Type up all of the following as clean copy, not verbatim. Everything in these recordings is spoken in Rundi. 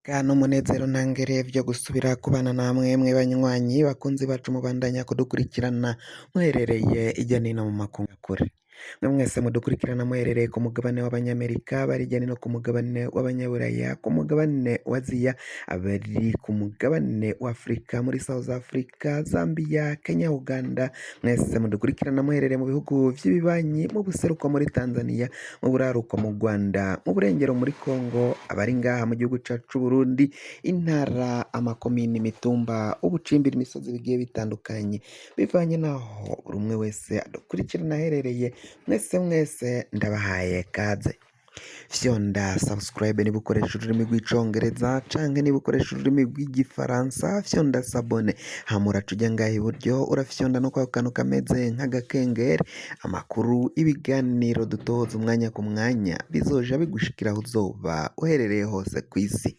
N'umunezero ntangere vyo gusubira kubana namwe mwe banywanyi bakunzi bacu mubandanya kudukurikirana muherereye irya nino mu makungu kure. Mwe mwese mudukurikirana muherereye ku mugabane w'abanyamerika, bari hirya no hino ku mugabane w'abanyaburaya, ku mugabane wa Aziya, abari ku mugabane wa Afurika muri South Africa, Zambia, Kenya, Uganda, mwese mudukurikirana muherereye mu bihugu vy'ibibanyi, mu buseruko muri Tanzania, mu buraruko mu Rwanda, mu burengero muri Congo, abari ngaha mu gihugu cacu c'Uburundi, intara, amakomini, imitumba, ubucimbira, imisozi bigiye bitandukanye, bivanye naho buri umwe wese adukurikirana aherereye. Mwese ndabahaye kaze. Fyonda subscribe niba ukoresha ururimi rw'icongereza canke niba ukoresha ururimi rw'igifaransa, fyonda sabone hama uraca uja ngaha iburyo urafyonda no kwa kantu kameze nk'agakengeri, amakuru, ibiganiro dutoza umwanya ku mwanya bizoja bigushikira aho uzoba uherereye hose kw'isi.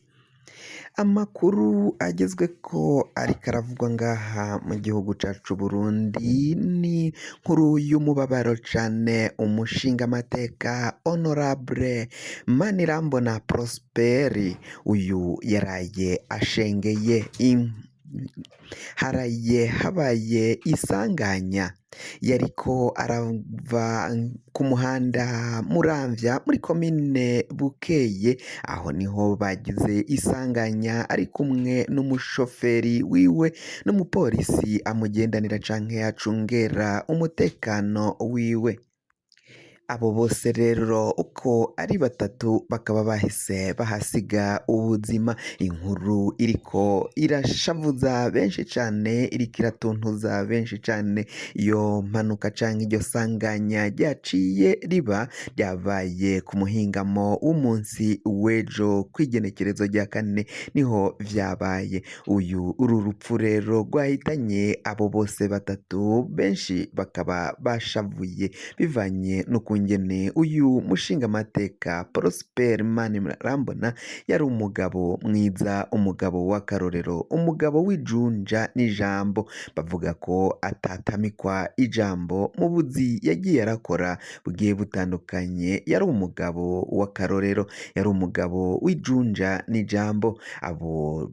Amakuru agezweko ariko aravugwa ngaha mu gihugu cacu c'Uburundi ni nkuru y'umubabaro cane umushingamateka Honorable Manirambona Prosperi, uyu yaraye ashengeye habaye isanganya yariko arava ku muhanda Muramvya muri komine Bukeye, aho niho bagize isanganya ari kumwe n'umushoferi wiwe n'umupolisi amugendanira canke acungera umutekano wiwe. Abo bose rero uko ari batatu bakaba bahise bahasiga ubuzima. Inkuru iriko irashavuza benshi cane, iriko iratuntuza benshi cane. Iyo mpanuka canke iryo sanganya ryaciye riba ryabaye ku muhingamo w'umunsi w'ejo kw'igenekerezo rya kane niho vyabaye. Uru rupfu rero rwahitanye abo bose batatu, benshi bakaba bashavuye bivanye n'ukungene uyu mushingamateka Prosper Manirambona yari umugabo mwiza, umugabo w'akarorero, umugabo w'ijunja n'ijambo. Bavuga ko atatamikwa ijambo mu buzi yagiye arakora bugiye butandukanye. Yari umugabo w'akarorero, yari umugabo w'ijunja n'ijambo. Abo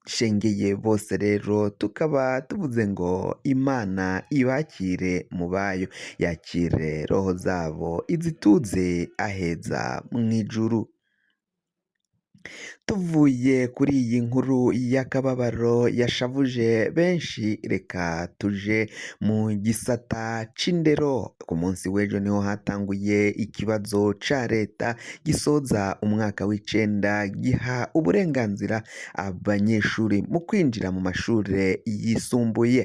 shengeye bose rero tukaba tuvuze ngo Imana ibakire mu bayo, yakire roho zabo izituze aheza mw'ijuru. Tuvuye kuri iyi nkuru y'akababaro yashavuje benshi, reka tuje mu gisata c'indero. Ku munsi w'ejo niho hatanguye ikibazo ca leta gisoza umwaka w'icenda giha uburenganzira abanyeshuri mu kwinjira mu mashure yisumbuye.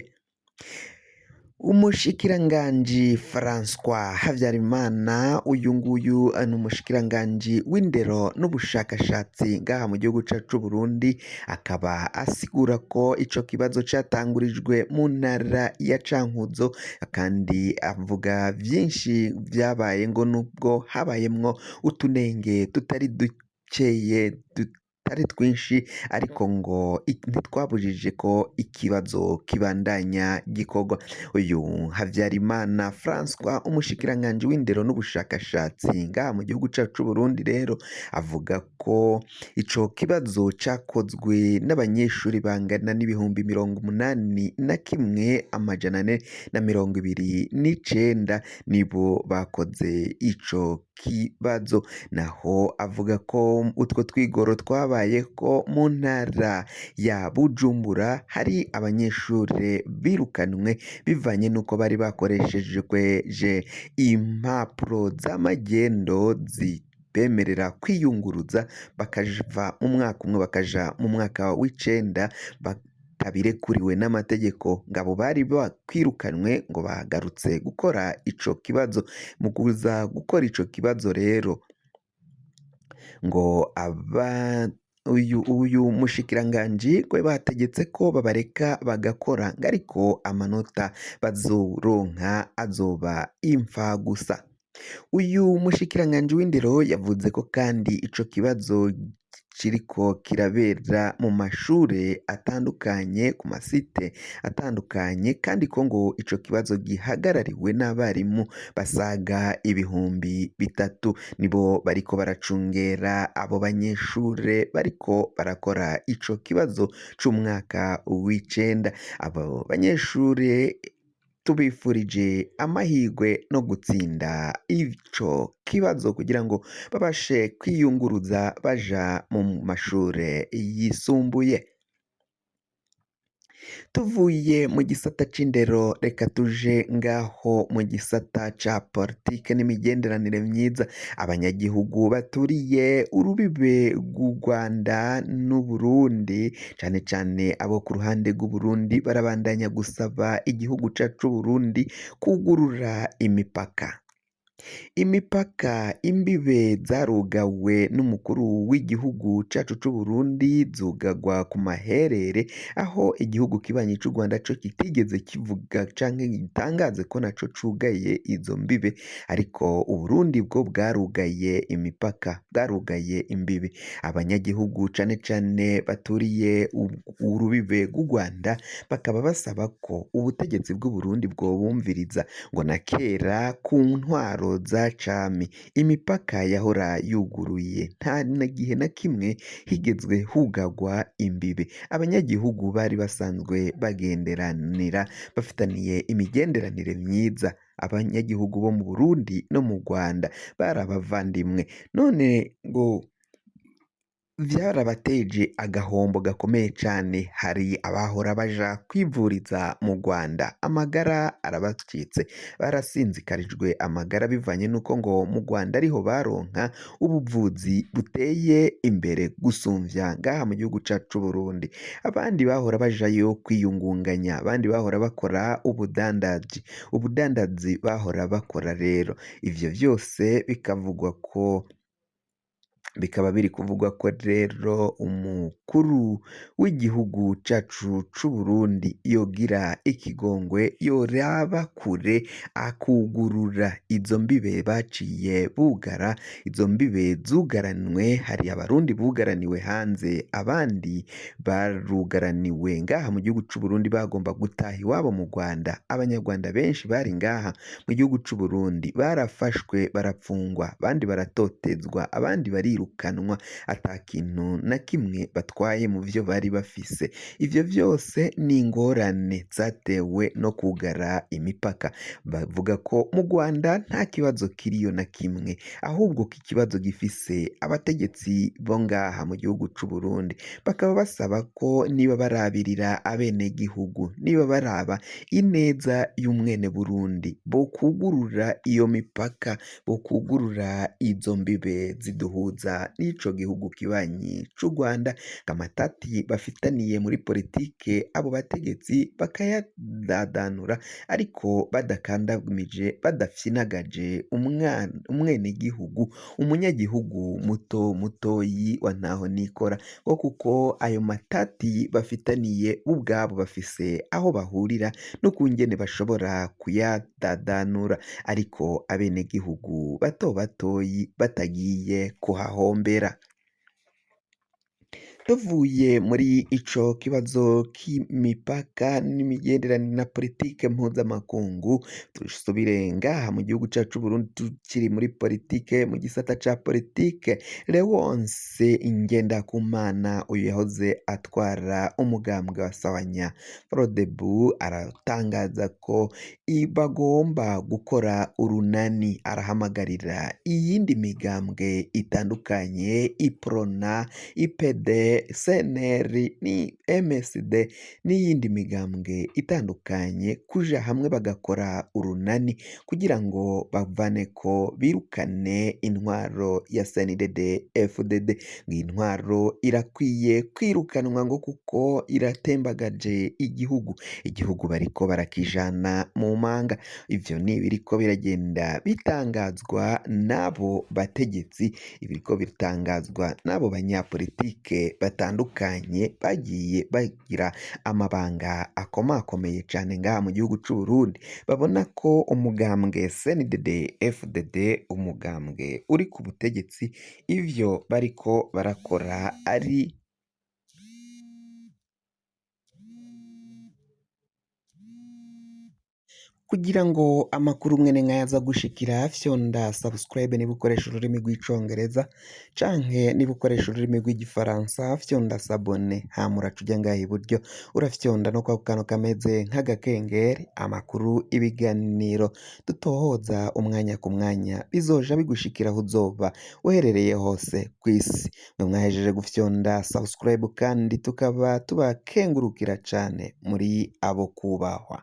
Umushikiranganji François Havyarimana, uyu nguyu ni umushikiranganji w'indero n'ubushakashatsi ngaha mu gihugu cacu c'Uburundi, akaba asigura ko ico kibazo catangurijwe mu ntara ya Cankuzo, kandi avuga vyinshi vyabaye ngo nubwo habayemwo utunenge tutari dukeye tutari twinshi, ariko ngo ntitwabujije ko ikibazo kibandanya gikorwa. Uyu Havyarimana François, umushikiranganji w'indero n'ubushakashatsi ngaha mu gihugu cacu c'Uburundi, rero avuga ko ico kibazo cakozwe n'abanyeshuri bangana n'ibihumbi 81,429 nibo bakoze ico kibazo. Naho avuga ko utwo twigoro twabaye ko mu ntara ya Bujumbura hari abanyeshuri birukanwe bivanye nuko bari bakoresheje impapuro z'amagendo bemerera kwiyunguruza bakava mu mwaka umwe bakaja mu mwaka w'icenda batabirekuriwe n'amategeko. Ngabo bari bakwirukanwe ngo bagarutse gukora ico kibazo. Mu kuza gukora ico kibazo rero ngo uyu mushikiranganji kwe bategetse ko babareka bagakora, ariko amanota bazoronka azoba imfa gusa. Uyu mushikiranganji w'indero yavuze ko kandi ico kibazo kiriko kirabera mu mashure atandukanye ku masite atandukanye kandi ko ngo ico kibazo gihagarariwe n'abarimu basaga ibihumbi bitatu nibo bariko baracungera abo banyeshure bariko barakora ico kibazo c'umwaka w'icenda. Abo banyeshure tubifurije amahirwe no gutsinda ico kibazo kugira ngo babashe kwiyunguruza baja mu mashure yisumbuye. Tuvuye mu gisata c'indero reka tuje ngaho mu gisata ca politike n'imigenderanire myiza. Abanyagihugu baturiye urubibe rw'u Rwanda n'Uburundi cane cane abo ku ruhande rw'Uburundi barabandanya gusaba igihugu cacu c'Uburundi kwugurura imipaka. Imbibe zarugawe n'umukuru w'igihugu cacu c'Uburundi zugagwa ku maherere aho igihugu kibanyi c'u Rwanda co kitigeze kivuga canke gitangaze ko naco cugaye izo mbibe, ariko Uburundi bwo bwarugaye imipaka, bwarugaye imbibe. Abanyagihugu cane cane baturiye urubibe rw'u Rwanda bakaba basaba ko ubutegetsi bw'Uburundi bwobumviriza ngo na kera ku ntwaro za cami imipaka yahora yuguruye, nta na gihe na kimwe higezwe hugagwa imbibe. Abanyagihugu bari basanzwe bagenderanira bafitaniye imigenderanire myiza. Abanyagihugu bo mu Burundi no mu Rwanda bari abavandimwe, none ngo vyarabateje agahombo gakomeye cane. Hari abahora baja kwivuriza mu Rwanda amagara arabacitse, barasinzikarijwe amagara bivanye n'uko ngo mu Rwanda ariho baronka ubuvuzi buteye imbere gusumvya ngaha mu gihugu cacu c'Uburundi. Abandi bahora bajayo kwiyungunganya, abandi bahora bakora ubudandazi bahora bakora. Rero ivyo vyose bikaba biri kuvugwa ko rero umukuru w'igihugu cacu c'Uburundi yogira ikigongwe, yoraba kure akugurura izo mbibe baciye bugara, izo mbibe zugaranwe. Hari abarundi bugaraniwe hanze, abandi barugaraniwe ngaha mu gihugu c'Uburundi bagomba gutaha iwabo mu Rwanda. Abanyarwanda benshi bari ngaha mu gihugu c'Uburundi barafashwe barapfungwa, abandi baratotezwa, abandi barirukanwa ata kintu na kimwe batwaye mu vyo bari bafise. Ivyo vyose ni ingorane zatewe no kugara imipaka. Bavuga ko mu Rwanda nta kibazo kiriyo na kimwe, ahubwo ko ikibazo gifise abategetsi bo ngaha mu gihugu c'Uburundi. Bakaba basaba ko niba barabirira abenegihugu, niba baraba ineza y'umwene Burundi, bokugurura iyo mipaka, bokugurura izo mbibe ziduhuza n'ico gihugu kibanyi c'u Rwanda. Amatati bafitaniye muri politike abo bategetsi bakayadadanura, ariko badakandamije, badafyinagaje umwenegihugu, umunyagihugu mutoyi wa ntaho nikora, ngo kuko ayo matati bafitaniye bo ubwabo bafise aho bahurira n'ukungene bashobora kuyadadanura, ariko abenegihugu batoyi batagiye kuhahombera. Tuvuye muri ico kibazo k'imipaka n'imigenderanire na politike mpuzamakungu, dusubire ngaha mu gihugu cacu c'Uburundi tukiri muri politike, mu gisata ca politike. Leonce Ngendakumana uyu yahoze atwara umugambwe wa Sawanya Frodebu aratangaza ko bagomba gukora urunani. Arahamagarira iyindi migambwe itandukanye, Iprona, IPD, CNR ni MSD n'iyindi migambwe itandukanye kuja hamwe bagakora urunani kugira ngo bavaneko, birukane intwaro ya CNDD FDD. Intwaro irakwiye kwirukanwa ngo kuko iratembagaje igihugu bariko barakijana mu manga. Ivyo ni biriko biragenda bitangazwa n'abo bategetsi, ibiriko bitangazwa n'abo banyapolitike batandukanye bagiye bagira amabanga akomakomeye cane ngaha mu gihugu c'u Burundi, babona ko umugambwe CNDD FDD, umugambwe uri ku butegetsi, ivyo bariko barakora ari kugira ngo amakuru mwene nk'aya aza gushikira, fyonda subscribe niba ukoresha ururimi rw'icongereza, canke niba ukoresha ururimi rw'igifaransa fyonda sabone, hama uraca uja ngaha iburyo urafyonda no kwako kantu kameze nk'agakengeri, amakuru, ibiganiro dutohoza umwanya ku mwanya bizoja bigushikira aho uzoba uherereye hose kw'isi. Mwe mwahejeje gufyonda subscribe kandi tukaba tubakengurukira cane, muri abo kubahwa.